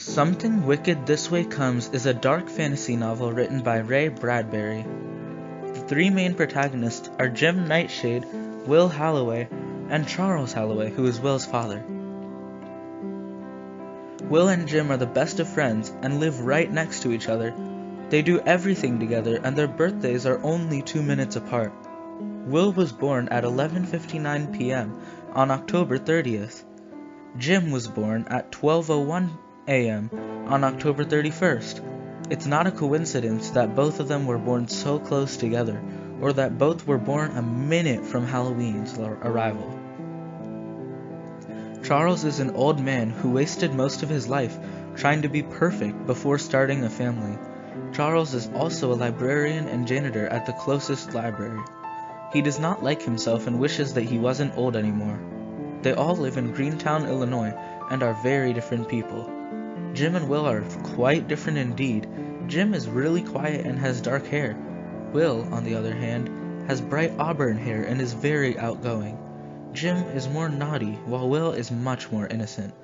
Something Wicked This Way Comes is a dark fantasy novel written by Ray Bradbury. The three main protagonists are Jim Nightshade, Will Halloway, and Charles Halloway, who is Will's father. Will and Jim are the best of friends and live right next to each other. They do everything together and their birthdays are only 2 minutes apart. Will was born at 11:59 p.m. on October 30th. Jim was born at 12:01 a.m. on October 31st. It's not a coincidence that both of them were born so close together, or that both were born a minute from Halloween's arrival. Charles is an old man who wasted most of his life trying to be perfect before starting a family. Charles is also a librarian and janitor at the closest library. He does not like himself and wishes that he wasn't old anymore. They all live in Greentown, Illinois, and are very different people. Jim and Will are quite different indeed. Jim is really quiet and has dark hair. Will, on the other hand, has bright auburn hair and is very outgoing. Jim is more naughty, while Will is much more innocent.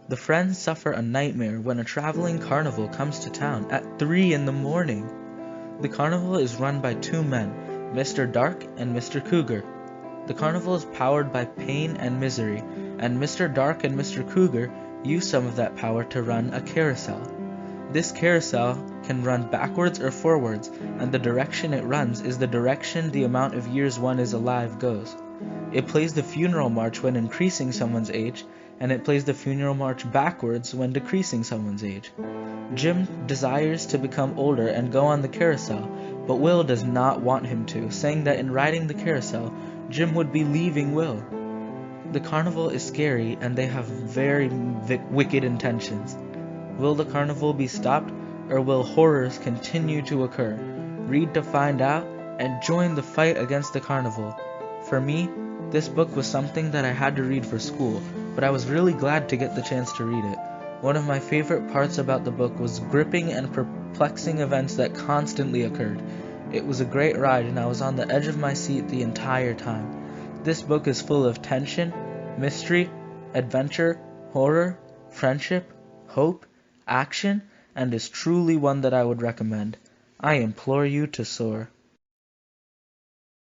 The friends suffer a nightmare when a traveling carnival comes to town at 3 in the morning. The carnival is run by two men, Mr. Dark and Mr. Cougar. The carnival is powered by pain and misery, and Mr. Dark and Mr. Cougar use some of that power to run a carousel. This carousel can run backwards or forwards, and the direction it runs is the direction the amount of years one is alive goes. It plays the funeral march when increasing someone's age, and it plays the funeral march backwards when decreasing someone's age. Jim desires to become older and go on the carousel, but Will does not want him to, saying that in riding the carousel, Jim would be leaving Will. The carnival is scary and they have very wicked intentions. Will the carnival be stopped, or will horrors continue to occur? Read to find out, and join the fight against the carnival. For me, this book was something that I had to read for school, but I was really glad to get the chance to read it. One of my favorite parts about the book was gripping and perplexing events that constantly occurred. It was a great ride and I was on the edge of my seat the entire time. This book is full of tension, mystery, adventure, horror, friendship, hope, action, and is truly one that I would recommend. I implore you to soar.